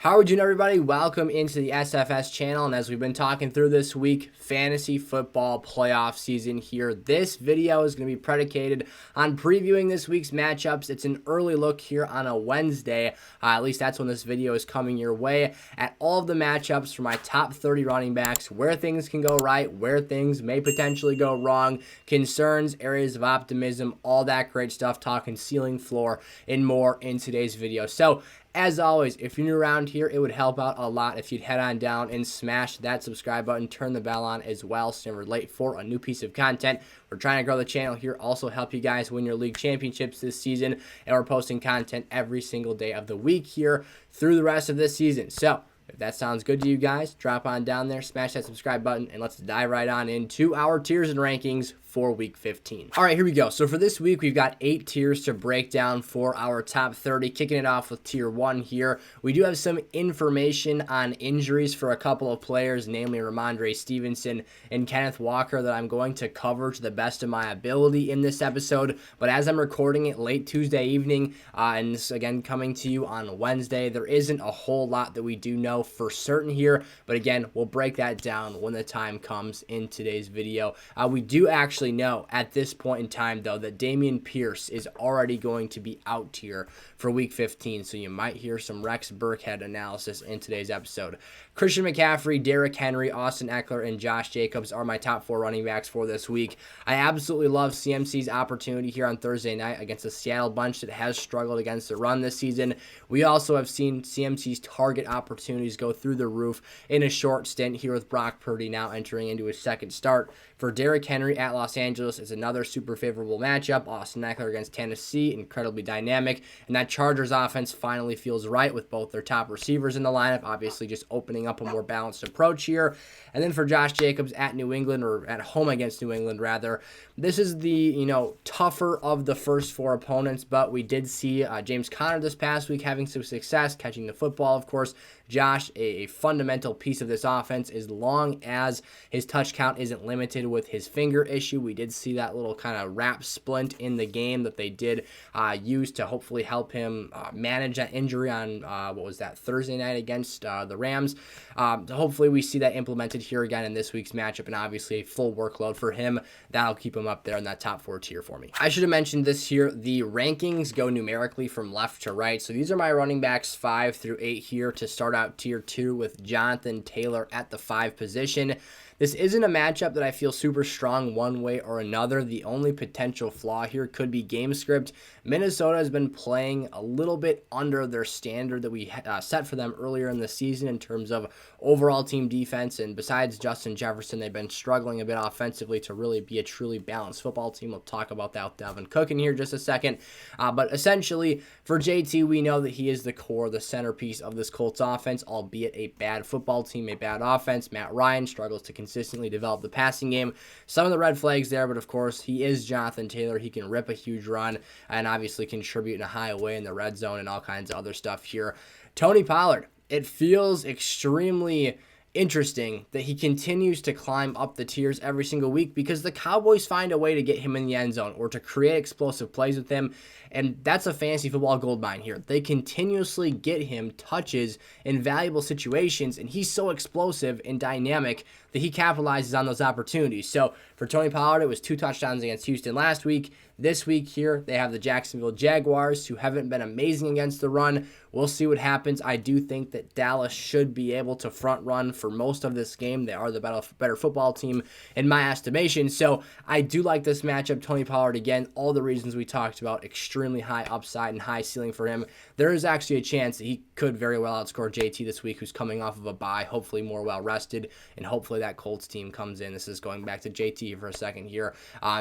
How are we doing, everybody? Welcome into the SFS channel, and as we've been talking through this week, fantasy football playoff season here. This video is going to be predicated on previewing this week's matchups. It's an early look here on a Wednesday, at least that's when this video is coming your way, at all of the matchups for my top 30 running backs, where things can go right, where things may potentially go wrong, concerns, areas of optimism, all that great stuff, talking ceiling, floor, and more in today's video. So, as always, if you're new around here, it would help out a lot if you'd head on down and smash that subscribe button, turn the bell on as well so you're never late for a new piece of content. We're trying to grow the channel here, also help you guys win your league championships this season, and we're posting content every single day of the week here through the rest of this season. So, if that sounds good to you guys, drop on down there, smash that subscribe button, and let's dive right on into our tiers and rankings for week 15. All right, here we go. So for this week, we've got 8 tiers to break down for our top 30. Kicking it off with tier 1 here. We do have some information on injuries for a couple of players, namely Ramondre Stevenson and Kenneth Walker, that I'm going to cover to the best of my ability in this episode. But as I'm recording it late Tuesday evening, and this again coming to you on Wednesday, there isn't a whole lot that we do know for certain here. But again, we'll break that down when the time comes in today's video. We do actually know at this point in time, though, that Dameon Pierce is already going to be out here for week 15, so you might hear some Rex Burkhead analysis in today's episode. Christian McCaffrey, Derrick Henry, Austin Eckler, and Josh Jacobs are my top 4 running backs for this week. I absolutely love CMC's opportunity here on Thursday night against a Seattle bunch that has struggled against the run this season. We also have seen CMC's target opportunities go through the roof in a short stint here with Brock Purdy now entering into his second start. For Derrick Henry at Los Angeles is another super favorable matchup. Austin Eckler against Tennessee, incredibly dynamic. And that Chargers offense finally feels right with both their top receivers in the lineup, obviously just opening up a more balanced approach here. And then for Josh Jacobs at New England, or at home against New England, rather, this is the, tougher of the first 4 opponents, but we did see James Conner this past week having some success catching the football, of course. Josh, a fundamental piece of this offense, as long as his touch count isn't limited with his finger issue. We did see that little kind of wrap splint in the game that they did use to hopefully help him manage that injury on, Thursday night against the Rams. Hopefully we see that implemented here again in this week's matchup, and obviously a full workload for him. That'll keep him up there in that top 4 tier for me. I should have mentioned this here. The rankings go numerically from left to right. So these are my running backs 5 through 8 here to start out tier 2 with Jonathan Taylor at the 5 position. This isn't a matchup that I feel super strong one way or another. The only potential flaw here could be game script. Minnesota has been playing a little bit under their standard that we set for them earlier in the season in terms of overall team defense. And besides Justin Jefferson, they've been struggling a bit offensively to really be a truly balanced football team. We'll talk about that with Dalvin Cook in here just a second. But essentially, for JT, we know that he is the core, the centerpiece of this Colts offense, albeit a bad football team, a bad offense. Matt Ryan struggles to consistently develop the passing game. Some of the red flags there, but of course, he is Jonathan Taylor. He can rip a huge run and obviously contribute in a high way in the red zone and all kinds of other stuff here. Tony Pollard, it feels extremely interesting that he continues to climb up the tiers every single week because the Cowboys find a way to get him in the end zone or to create explosive plays with him, and that's a fantasy football goldmine here. They continuously get him touches in valuable situations, and he's so explosive and dynamic that he capitalizes on those opportunities. So for Tony Pollard, it was 2 touchdowns against Houston last week. This week here, they have the Jacksonville Jaguars, who haven't been amazing against the run. We'll see what happens. I do think that Dallas should be able to front run for most of this game. They are the better football team in my estimation. So I do like this matchup. Tony Pollard, again, all the reasons we talked about, extremely high upside and high ceiling for him. There is actually a chance that he could very well outscore JT this week, who's coming off of a bye, hopefully more well-rested, and hopefully that Colts team comes in. This is going back to JT for a second here,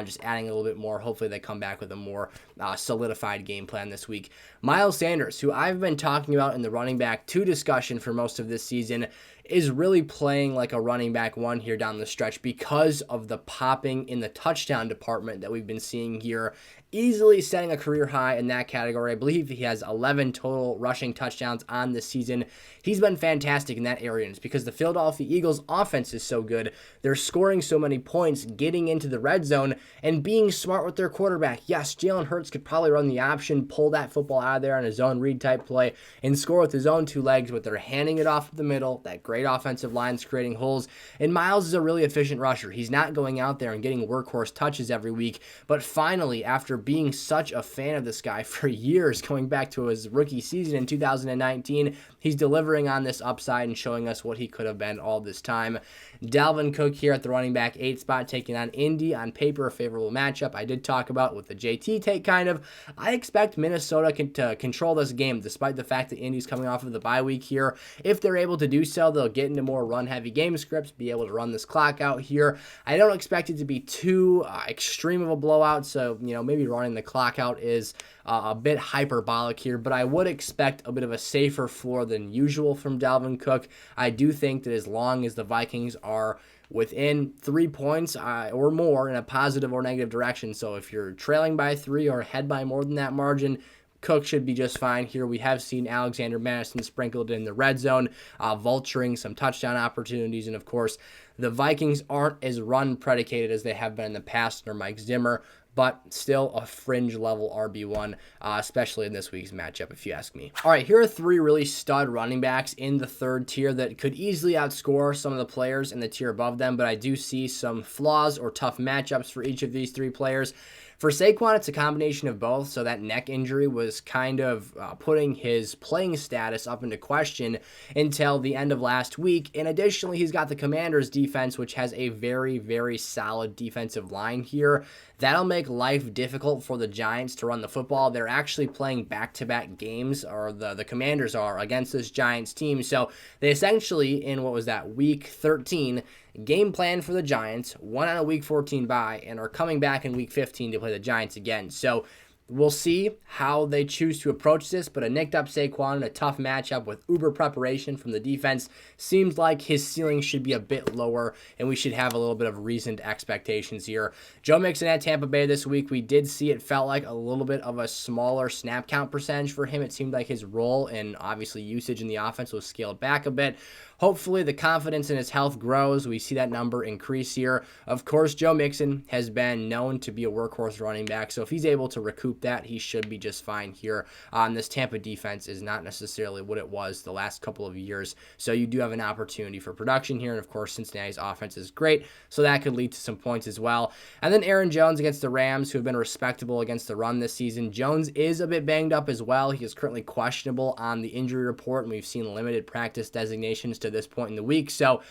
just adding a little bit more. Hopefully they come back with a more solidified game plan this week. Miles Sanders, who I've been talking about in the running back 2 discussion for most of this season, is really playing like a running back 1 here down the stretch because of the popping in the touchdown department that we've been seeing here easily setting a career high in that category. I believe he has 11 total rushing touchdowns on this season. He's been fantastic in that area, and it's because the Philadelphia Eagles offense is so good. They're scoring so many points, getting into the red zone, and being smart with their quarterback. Yes, Jalen Hurts could probably run the option, pull that football out of there on his own read type play, and score with his own two legs, but they're handing it off the middle. That great offensive line's creating holes, and Miles is a really efficient rusher. He's not going out there and getting workhorse touches every week, but finally, after being such a fan of this guy for years, going back to his rookie season in 2019, he's delivering on this upside and showing us what he could have been all this time. Dalvin Cook here at the running back 8 spot, taking on Indy. On paper, a favorable matchup. I did talk about with the JT take kind of. I expect Minnesota to control this game, despite the fact that Indy's coming off of the bye week here. If they're able to do so, they'll get into more run-heavy game scripts, be able to run this clock out here. I don't expect it to be too extreme of a blowout, so maybe running the clock out is a bit hyperbolic here, but I would expect a bit of a safer floor than usual from Dalvin Cook. I do think that as long as the Vikings are within 3 points or more in a positive or negative direction, so if you're trailing by 3 or ahead by more than that margin, Cook should be just fine here. We have seen Alexander Madison sprinkled in the red zone, vulturing some touchdown opportunities, and of course, the Vikings aren't as run predicated as they have been in the past under Mike Zimmer, but still a fringe level RB1, especially in this week's matchup, if you ask me. All right, here are 3 really stud running backs in the third tier that could easily outscore some of the players in the tier above them, but I do see some flaws or tough matchups for each of these 3 players. For Saquon, it's a combination of both, so that neck injury was kind of putting his playing status up into question until the end of last week, and additionally, he's got the Commanders' defense, which has a very, very solid defensive line here. That'll make life difficult for the Giants to run the football. They're actually playing back-to-back games, or the Commanders are, against this Giants team, so they essentially, in what was that, week 13, game plan for the Giants, won on a week 14 bye, and are coming back in week 15 to play the Giants again. So we'll see how they choose to approach this, but a nicked up Saquon in a tough matchup with uber preparation from the defense seems like his ceiling should be a bit lower, and we should have a little bit of reasoned expectations here. Joe Mixon at Tampa Bay this week, we did see it felt like a little bit of a smaller snap count percentage for him. It seemed like his role and obviously usage in the offense was scaled back a bit. Hopefully the confidence in his health grows. We see that number increase here. Of course, Joe Mixon has been known to be a workhorse running back, so if he's able to recoup that, he should be just fine here. This Tampa defense is not necessarily what it was the last couple of years, so you do have an opportunity for production here, and of course, Cincinnati's offense is great, so that could lead to some points as well. And then Aaron Jones against the Rams, who have been respectable against the run this season. Jones is a bit banged up as well. He is currently questionable on the injury report, and we've seen limited practice designations to this point in the week, so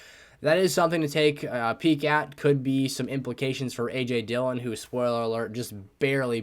that is something to take a peek at. Could be some implications for A.J. Dillon, who, spoiler alert, just barely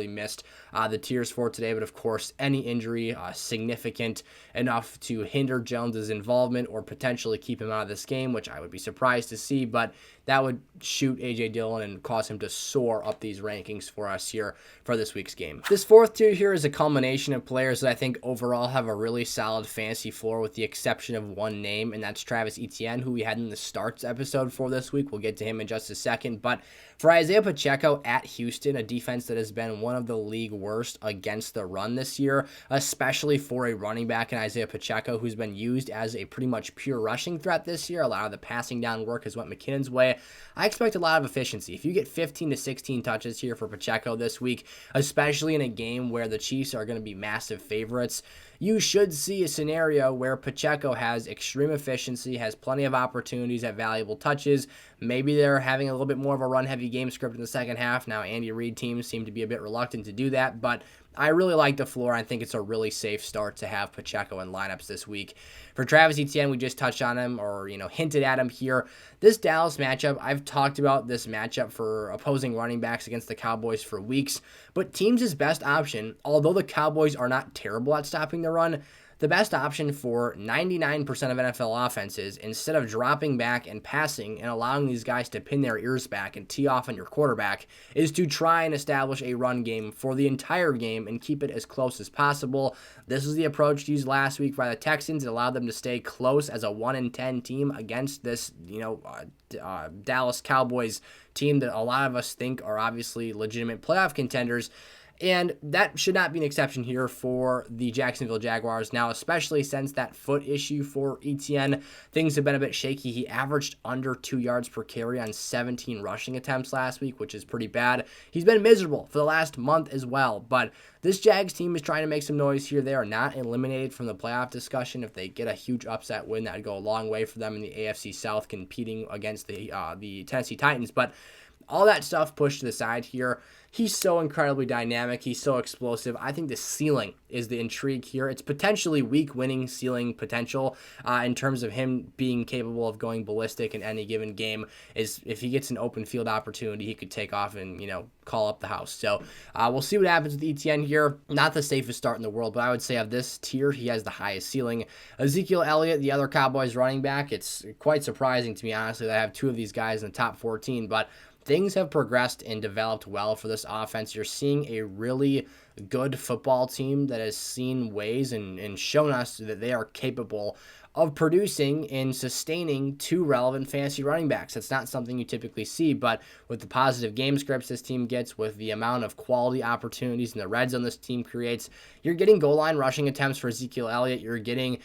missed the tiers for today. But, of course, any injury significant enough to hinder Jones's involvement or potentially keep him out of this game, which I would be surprised to see. But that would shoot A.J. Dillon and cause him to soar up these rankings for us here for this week's game. This fourth tier here is a culmination of players that I think overall have a really solid fantasy floor, with the exception of one name, and that's Travis Etienne, who we had in the starts episode for this week. We'll get to him in just a second. But for Isaiah Pacheco at Houston, a defense that has been one of the league worst against the run this year, especially for a running back in Isaiah Pacheco, who's been used as a pretty much pure rushing threat this year. A lot of the passing down work has went McKinnon's way. I expect a lot of efficiency. If you get 15 to 16 touches here for Pacheco this week, especially in a game where the Chiefs are going to be massive favorites, you should see a scenario where Pacheco has extreme efficiency, has plenty of opportunities at valuable touches. Maybe they're having a little bit more of a run-heavy game script in the second half. Now, Andy Reid teams seem to be a bit reluctant to do that, but I really like the floor. I think it's a really safe start to have Pacheco in lineups this week. For Travis Etienne, we just touched on him, or hinted at him here. This Dallas matchup, I've talked about this matchup for opposing running backs against the Cowboys for weeks, but teams' best option, although the Cowboys are not terrible at stopping the run, the best option for 99% of NFL offenses, instead of dropping back and passing and allowing these guys to pin their ears back and tee off on your quarterback, is to try and establish a run game for the entire game and keep it as close as possible. This was the approach used last week by the Texans. It allowed them to stay close as a 1-10 team against this, Dallas Cowboys team that a lot of us think are obviously legitimate playoff contenders. And that should not be an exception here for the Jacksonville Jaguars. Now, especially since that foot issue for Etienne, things have been a bit shaky. He averaged under 2 yards per carry on 17 rushing attempts last week, which is pretty bad. He's been miserable for the last month as well. But this Jags team is trying to make some noise here. They are not eliminated from the playoff discussion. If they get a huge upset win, that would go a long way for them in the AFC South, competing against the Tennessee Titans. But all that stuff pushed to the side here. He's so incredibly dynamic. He's so explosive. I think the ceiling is the intrigue here. It's potentially weak winning ceiling potential in terms of him being capable of going ballistic in any given game. Is if he gets an open field opportunity, he could take off and, call up the house. So we'll see what happens with Etienne here. Not the safest start in the world, but I would say of this tier, he has the highest ceiling. Ezekiel Elliott, the other Cowboys running back, it's quite surprising to me, honestly, that I have two of these guys in the top 14, but things have progressed and developed well for this offense. You're seeing a really good football team that has seen ways and shown us that they are capable of producing and sustaining two relevant fantasy running backs. That's not something you typically see, but with the positive game scripts this team gets, with the amount of quality opportunities in the red zone this team creates, you're getting goal line rushing attempts for Ezekiel Elliott. You're getting,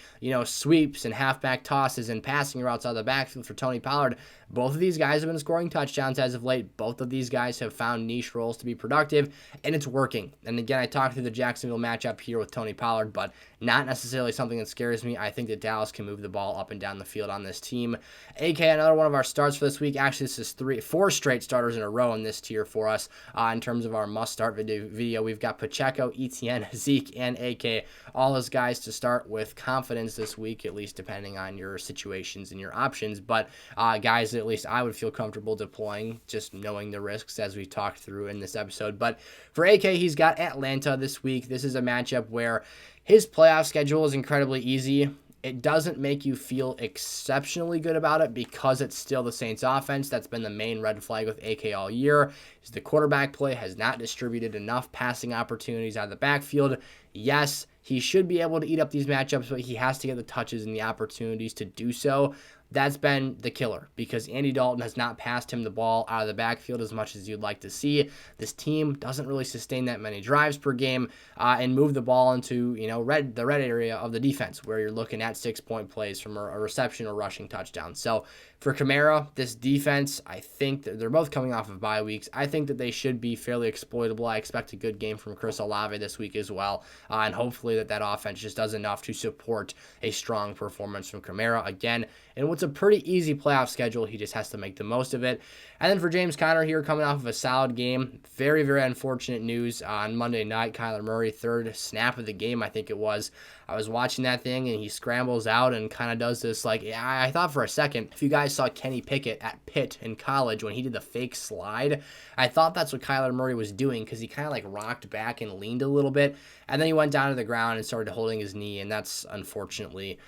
sweeps and halfback tosses and passing routes out of the backfield for Tony Pollard. Both of these guys have been scoring touchdowns as of late. Both of these guys have found niche roles to be productive, and it's working. And again, I talked through the Jacksonville matchup here with Tony Pollard, but not necessarily something that scares me. I think that Dallas can move the ball up and down the field on this team. AK, another one of our starts for this week. Actually, this is 4 straight starters in a row in this tier for us. In terms of our must-start video, we've got Pacheco, Etienne, Zeke, and AK. All those guys to start with confidence this week, at least depending on your situations and your options. But guys, at least I would feel comfortable deploying, just knowing the risks as we talked through in this episode. But for AK, he's got Atlanta this week. This is a matchup where his playoff schedule is incredibly easy. It doesn't make you feel exceptionally good about it because it's still the Saints offense. That's been the main red flag with AK all year, is the quarterback play has not distributed enough passing opportunities out of the backfield. Yes, he should be able to eat up these matchups, but he has to get the touches and the opportunities to do so. That's been the killer because Andy Dalton has not passed him the ball out of the backfield as much as you'd like to see. This team doesn't really sustain that many drives per game and move the ball into the red area of the defense where you're looking at 6-point plays from a reception or rushing touchdown. So for Kamara, this defense, I think that they're both coming off of bye weeks. I think that they should be fairly exploitable. I expect a good game from Chris Olave this week as well, and hopefully that offense just does enough to support a strong performance from Kamara again. And what's a pretty easy playoff schedule, he just has to make the most of it. And then for James Conner here, coming off of a solid game, very, very unfortunate news on Monday night. Kyler Murray, third snap of the game, I think it was. I was watching that thing, and he scrambles out and kind of does this, I thought for a second, if you guys saw Kenny Pickett at Pitt in college when he did the fake slide, I thought that's what Kyler Murray was doing because he kind of rocked back and leaned a little bit, and then he went down to the ground and started holding his knee, and that's unfortunately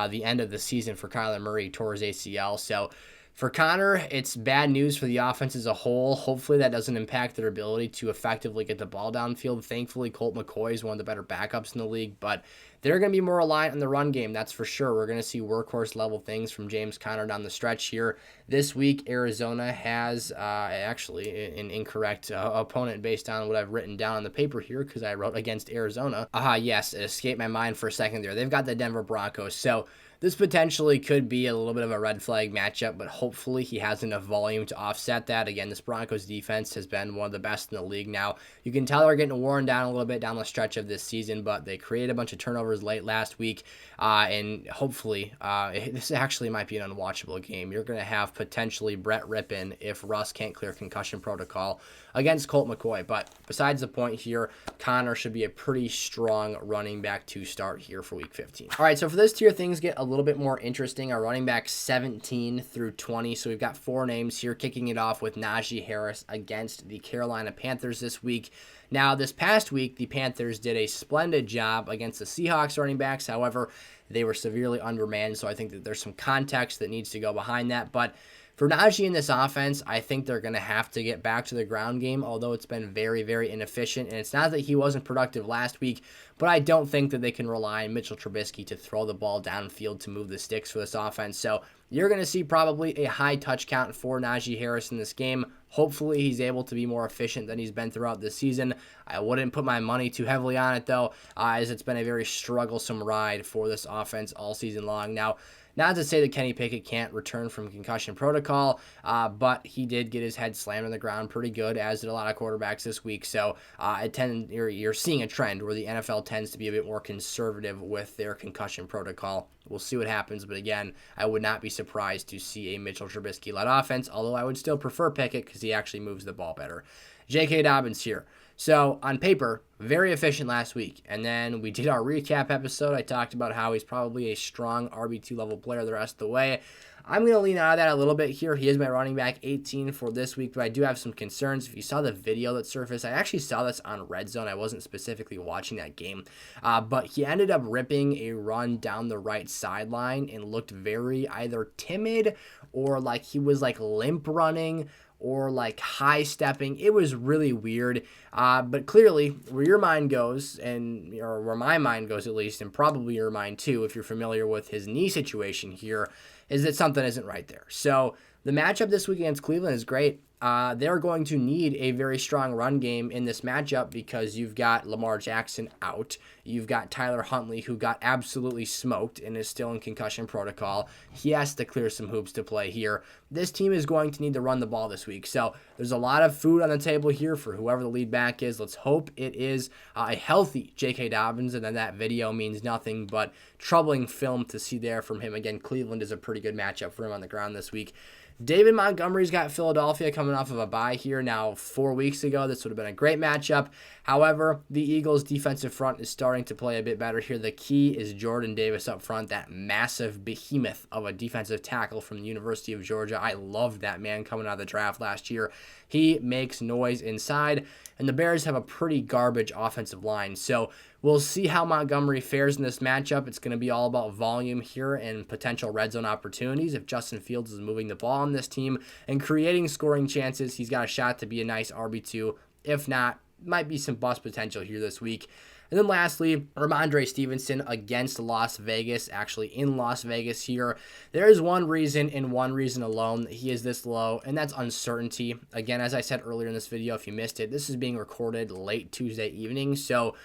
the end of the season for Kyler Murray. He tore his ACL. So for Conner, it's bad news for the offense as a whole. Hopefully that doesn't impact their ability to effectively get the ball downfield. Thankfully, Colt McCoy is one of the better backups in the league, but they're going to be more reliant on the run game, that's for sure. We're going to see workhorse-level things from James Conner down the stretch here. This week, Arizona has actually an incorrect opponent based on what I've written down on the paper here because I wrote against Arizona. Yes, it escaped my mind for a second there. They've got the Denver Broncos, so this potentially could be a little bit of a red flag matchup, but hopefully he has enough volume to offset that. Again, this Broncos defense has been one of the best in the league now. You can tell they're getting worn down a little bit down the stretch of this season, but they created a bunch of turnovers late last week, and hopefully this actually might be an unwatchable game. You're going to have potentially Brett Rippon if Russ can't clear concussion protocol against Colt McCoy. But besides the point here, Conner should be a pretty strong running back to start here for week 15. All right, so for this tier, things get a little bit more interesting. Our running back 17 through 20. So we've got 4 names here, kicking it off with Najee Harris against the Carolina Panthers this week. Now, this past week, the Panthers did a splendid job against the Seahawks running backs. However, they were severely undermanned, so I think that there's some context that needs to go behind that. But for Najee in this offense, I think they're going to have to get back to the ground game, although it's been very, very inefficient. And it's not that he wasn't productive last week, but I don't think that they can rely on Mitchell Trubisky to throw the ball downfield to move the sticks for this offense. So you're going to see probably a high touch count for Najee Harris in this game. Hopefully he's able to be more efficient than he's been throughout this season. I wouldn't put my money too heavily on it, though, as it's been a very strugglesome ride for this offense all season long. Now, not to say that Kenny Pickett can't return from concussion protocol, but he did get his head slammed on the ground pretty good, as did a lot of quarterbacks this week. So you're seeing a trend where the NFL tends to be a bit more conservative with their concussion protocol. We'll see what happens, but again, I would not be surprised to see a Mitchell Trubisky-led offense, although I would still prefer Pickett because he actually moves the ball better. J.K. Dobbins here. So, on paper, very efficient last week. And then we did our recap episode. I talked about how he's probably a strong RB2 level player the rest of the way. I'm going to lean out of that a little bit here. He is my running back 18 for this week, but I do have some concerns. If you saw the video that surfaced, I actually saw this on Red Zone. I wasn't specifically watching that game, but he ended up ripping a run down the right sideline and looked very either timid or like he was like limp running or like high stepping. It was really weird. But clearly where your mind goes, or where my mind goes at least, and probably your mind too, if you're familiar with his knee situation here, is that something isn't right there. So the matchup this week against Cleveland is great. They're going to need a very strong run game in this matchup because you've got Lamar Jackson out. You've got Tyler Huntley, who got absolutely smoked and is still in concussion protocol. He has to clear some hoops to play here. This team is going to need to run the ball this week. So there's a lot of food on the table here for whoever the lead back is. Let's hope it is a healthy J.K. Dobbins, and then that video means nothing but troubling film to see there from him. Again, Cleveland is a pretty good matchup for him on the ground this week. David Montgomery's got Philadelphia coming off of a bye here now 4 weeks ago. This would have been a great matchup. However, the Eagles' defensive front is starting to play a bit better here. The key is Jordan Davis up front, that massive behemoth of a defensive tackle from the University of Georgia. I loved that man coming out of the draft last year. He makes noise inside, and the Bears have a pretty garbage offensive line. So we'll see how Montgomery fares in this matchup. It's going to be all about volume here and potential red zone opportunities. If Justin Fields is moving the ball on this team and creating scoring chances, he's got a shot to be a nice RB2. If not, might be some bust potential here this week. And then lastly, Ramondre Stevenson against Las Vegas, actually in Las Vegas here. There is one reason and one reason alone that he is this low, and that's uncertainty. Again, as I said earlier in this video, if you missed it, this is being recorded late Tuesday evening, so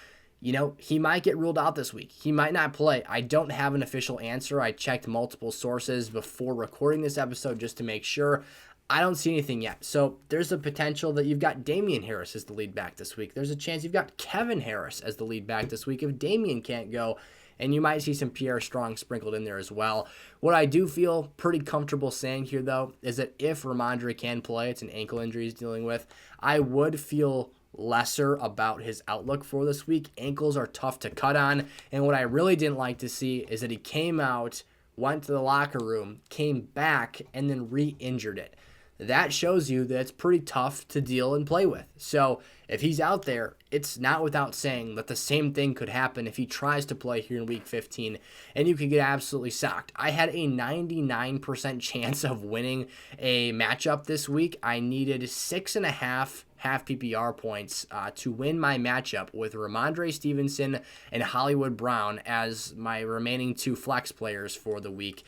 he might get ruled out this week. He might not play. I don't have an official answer. I checked multiple sources before recording this episode just to make sure. I don't see anything yet. So there's a potential that you've got Damian Harris as the lead back this week. There's a chance you've got Kevin Harris as the lead back this week if Damian can't go. And you might see some Pierre Strong sprinkled in there as well. What I do feel pretty comfortable saying here, though, is that if Ramondre can play, it's an ankle injury he's dealing with, I would feel lesser about his outlook for this week. Ankles are tough to cut on. And what I really didn't like to see is that he came out, went to the locker room, came back, and then re-injured it. That shows you that it's pretty tough to deal and play with. So if he's out there, it's not without saying that the same thing could happen if he tries to play here in Week 15, and you could get absolutely socked. I had a 99% chance of winning a matchup this week. I needed 6.5 half PPR points to win my matchup with Ramondre Stevenson and Hollywood Brown as my remaining 2 flex players for the week.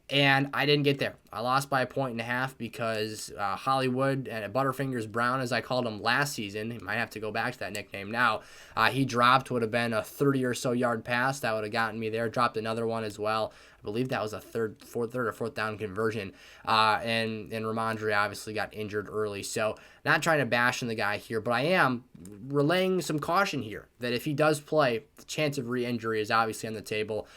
And I didn't get there. I lost by 1.5 because Hollywood and Butterfingers Brown, as I called him last season, he might have to go back to that nickname now. He dropped, would have been a 30 or so yard pass. That would have gotten me there. Dropped another one as well. I believe that was a third or fourth down conversion. And Ramondre obviously got injured early. So not trying to bash on the guy here, but I am relaying some caution here that if he does play, the chance of re-injury is obviously on the table.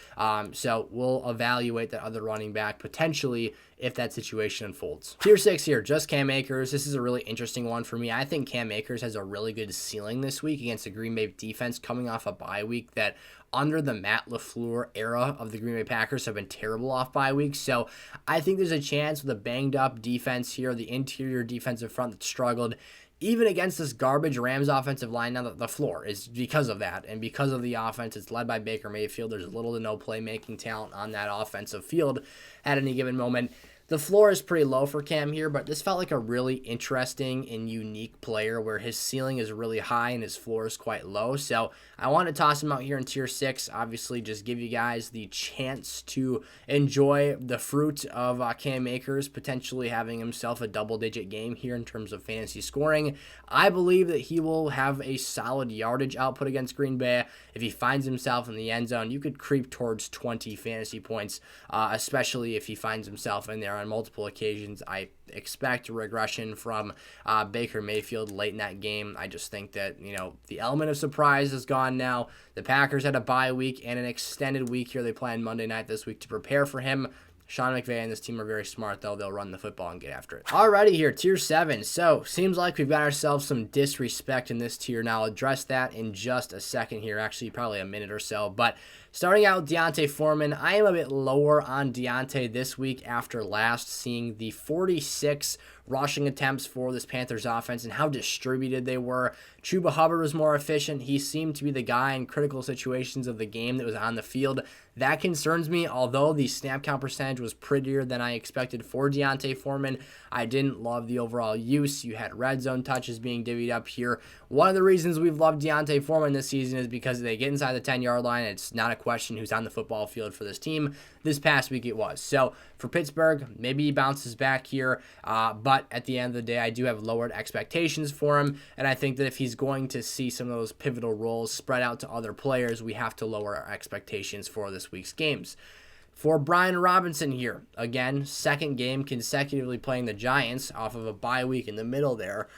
So we'll evaluate that other running back potentially if that situation unfolds. Tier 6 here, just Cam Akers. This is a really interesting one for me. I think Cam Akers has a really good ceiling this week against the Green Bay defense coming off a bye week that under the Matt LaFleur era of the Green Bay Packers have been terrible off bye weeks. So I think there's a chance with a banged up defense here, the interior defensive front that struggled, even against this garbage Rams offensive line, now the floor is because of that. And because of the offense, it's led by Baker Mayfield. There's little to no playmaking talent on that offensive field at any given moment. The floor is pretty low for Cam here, but this felt like a really interesting and unique player where his ceiling is really high and his floor is quite low. So I want to toss him out here in tier 6. Obviously, just give you guys the chance to enjoy the fruit of Cam Akers potentially having himself a double-digit game here in terms of fantasy scoring. I believe that he will have a solid yardage output against Green Bay. If he finds himself in the end zone, you could creep towards 20 fantasy points, especially if he finds himself in there on multiple occasions. I expect a regression from Baker Mayfield late in that game. I just think that, the element of surprise is gone now. The Packers had a bye week and an extended week here. They play on Monday night this week to prepare for him. Sean McVay and this team are very smart, though. They'll run the football and get after it. Alrighty here, tier 7. So, seems like we've got ourselves some disrespect in this tier. Now, I'll address that in just a second here. Actually, probably a minute or so. But starting out with D'Onta Foreman, I am a bit lower on D'Onta this week after last, seeing the 46 rushing attempts for this Panthers offense and how distributed they were. Chuba Hubbard was more efficient. He seemed to be the guy in critical situations of the game that was on the field. That concerns me, although the snap count percentage was prettier than I expected for D'Onta Foreman. I didn't love the overall use. You had red zone touches being divvied up here. One of the reasons we've loved D'Onta Foreman this season is because they get inside the 10-yard line. It's not a question who's on the football field for this team. This past week it was. So for Pittsburgh, maybe he bounces back here. But at the end of the day, I do have lowered expectations for him. And I think that if he's going to see some of those pivotal roles spread out to other players, we have to lower our expectations for this week's games. For Brian Robinson here, again, second game consecutively playing the Giants off of a bye week in the middle there.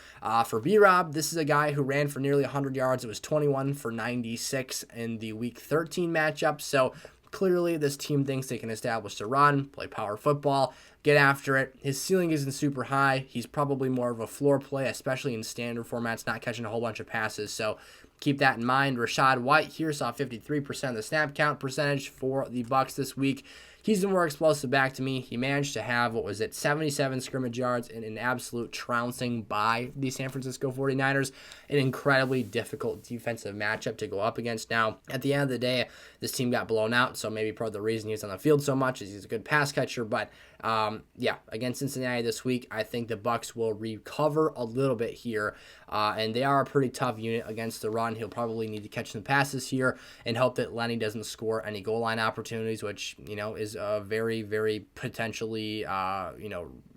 For B-Rob, this is a guy who ran for nearly 100 yards. It was 21 for 96 in the Week 13 matchup. So clearly this team thinks they can establish the run, play power football, get after it. His ceiling isn't super high. He's probably more of a floor play, especially in standard formats, not catching a whole bunch of passes. So keep that in mind. Rachaad White here saw 53% of the snap count percentage for the Bucs this week. He's the more explosive back to me. He managed to have, 77 scrimmage yards in an absolute trouncing by the San Francisco 49ers. An incredibly difficult defensive matchup to go up against. Now, at the end of the day, this team got blown out, so maybe part of the reason he's on the field so much is he's a good pass catcher. But, against Cincinnati this week, I think the Bucs will recover a little bit here, and they are a pretty tough unit against the run. He'll probably need to catch some passes here and hope that Lenny doesn't score any goal line opportunities, which, is a very, very potentially,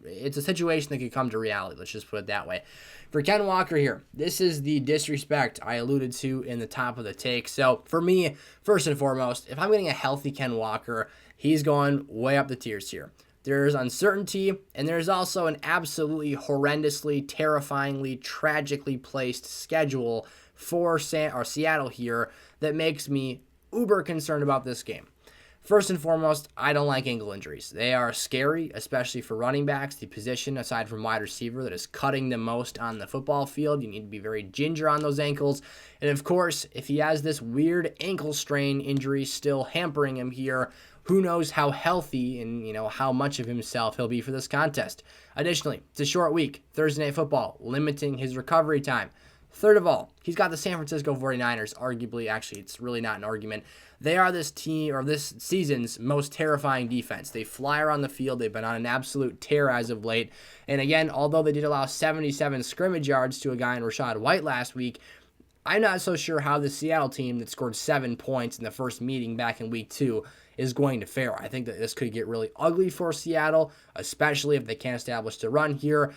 it's a situation that could come to reality. Let's just put it that way. For Ken Walker here, this is the disrespect I alluded to in the top of the take. So for me, first and foremost, if I'm getting a healthy Ken Walker, he's going way up the tiers here. There's uncertainty, and there's also an absolutely horrendously, terrifyingly, tragically placed schedule for Seattle here that makes me uber concerned about this game. First and foremost, I don't like ankle injuries. They are scary, especially for running backs, the position aside from wide receiver that is cutting the most on the football field. You need to be very ginger on those ankles. And of course, if he has this weird ankle strain injury still hampering him here, who knows how healthy and, how much of himself he'll be for this contest. Additionally, it's a short week, Thursday Night Football, limiting his recovery time. Third of all, he's got the San Francisco 49ers, arguably, actually, it's really not an argument. They are this team, or this season's most terrifying defense. They fly around the field. They've been on an absolute tear as of late. And again, although they did allow 77 scrimmage yards to a guy in Rachaad White last week, I'm not so sure how the Seattle team that scored 7 points in the first meeting back in week 2 is going to fare. I think that this could get really ugly for Seattle, especially if they can't establish the run here.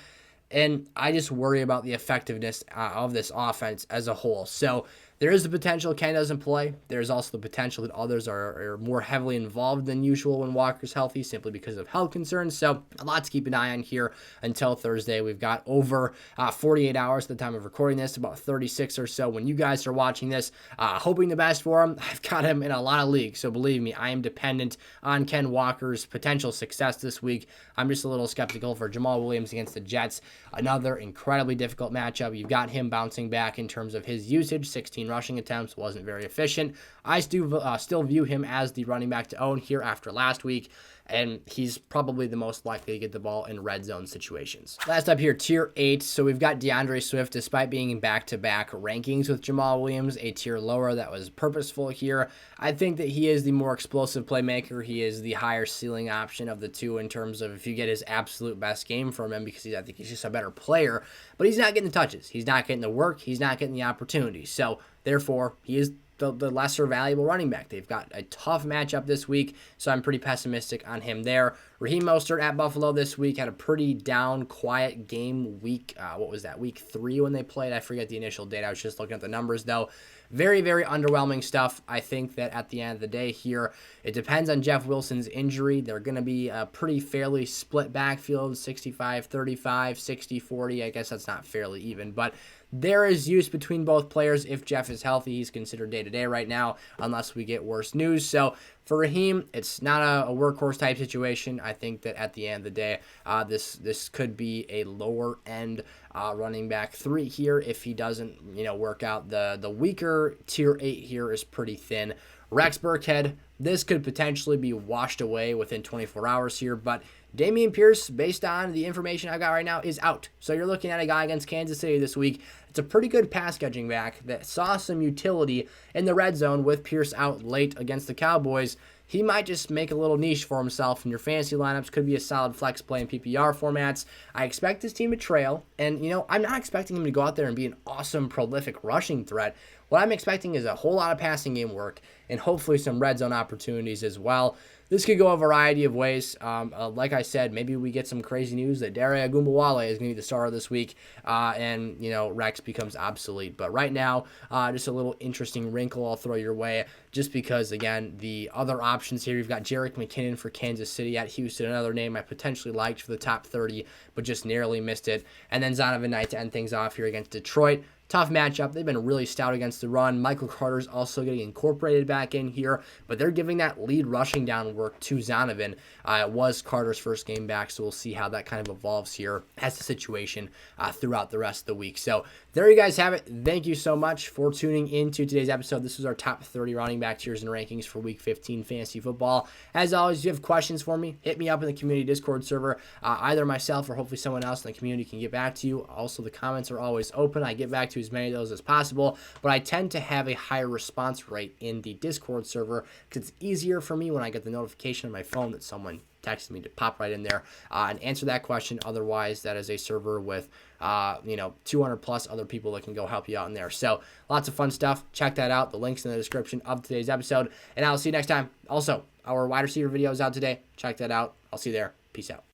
And I just worry about the effectiveness of this offense as a whole. So there is the potential Ken doesn't play. There's also the potential that others are more heavily involved than usual when Walker's healthy simply because of health concerns. So a lot to keep an eye on here until Thursday. We've got over 48 hours at the time of recording this, about 36 or so when you guys are watching this. Hoping the best for him. I've got him in a lot of leagues, so believe me, I am dependent on Ken Walker's potential success this week. I'm just a little skeptical for Jamal Williams against the Jets. Another incredibly difficult matchup. You've got him bouncing back in terms of his usage. 16 rushing attempts, wasn't very efficient. I still view him as the running back to own here after last week. and he's probably the most likely to get the ball in red zone situations. Last up here, tier 8. So we've got DeAndre Swift, despite being in back-to-back rankings with Jamal Williams, a tier lower. That was purposeful here. I think that he is the more explosive playmaker. He is the higher ceiling option of the two in terms of if you get his absolute best game from him, because I think he's just a better player, but he's not getting the touches. He's not getting the work. He's not getting the opportunities. So therefore, he is the lesser valuable running back. They've got a tough matchup this week, so I'm pretty pessimistic on him there. Raheem Mostert at Buffalo this week had a pretty down, quiet game week. What was that? Week 3 when they played? I forget the initial date. I was just looking at the numbers, though. Very, very underwhelming stuff. I think that at the end of the day here, it depends on Jeff Wilson's injury. They're going to be a pretty fairly split backfield, 65-35, 60-40. I guess that's not fairly even, but there is use between both players. If Jeff is healthy, he's considered day-to-day right now, unless we get worse news. So for Raheem, it's not a workhorse type situation. I think that at the end of the day, this could be a lower end running back 3 here if he doesn't work out. The weaker tier 8 here is pretty thin. Rex Burkhead, this could potentially be washed away within 24 hours here, but Dameon Pierce, based on the information I got right now, is out. So you're looking at a guy against Kansas City this week. It's a pretty good pass catching back that saw some utility in the red zone with Pierce out late against the Cowboys. He might just make a little niche for himself in your fantasy lineups. Could be a solid flex play in PPR formats. I expect this team to trail, and I'm not expecting him to go out there and be an awesome, prolific rushing threat. What I'm expecting is a whole lot of passing game work and hopefully some red zone opportunities as well. This could go a variety of ways. Like I said, maybe we get some crazy news that Dare Agumbawale is going to be the starter this week, and Rex becomes obsolete. But right now, just a little interesting wrinkle I'll throw your way, just because, again, the other options here, you've got Jerick McKinnon for Kansas City at Houston, another name I potentially liked for the top 30, but just narrowly missed it. And then Zonovan Knight to end things off here against Detroit. Tough matchup. They've been really stout against the run. Michael Carter's also getting incorporated back in here, but they're giving that lead rushing down work to Zonovan. It was Carter's first game back, so we'll see how that kind of evolves here as the situation throughout the rest of the week. So there you guys have it. Thank you so much for tuning into today's episode. This was our top 30 running back tiers and rankings for Week 15 fantasy football. As always, if you have questions for me, hit me up in the community Discord server. Either myself or hopefully someone else in the community can get back to you. Also, the comments are always open. I get back to as many of those as possible, but I tend to have a higher response rate in the Discord server because it's easier for me when I get the notification on my phone that someone texted me to pop right in there and answer that question. Otherwise, that is a server with 200 plus other people that can go help you out in there. So lots of fun stuff. Check that out. The link's in the description of today's episode, and I'll see you next time. Also, our wide receiver video is out today. Check that out. I'll see you there. Peace out.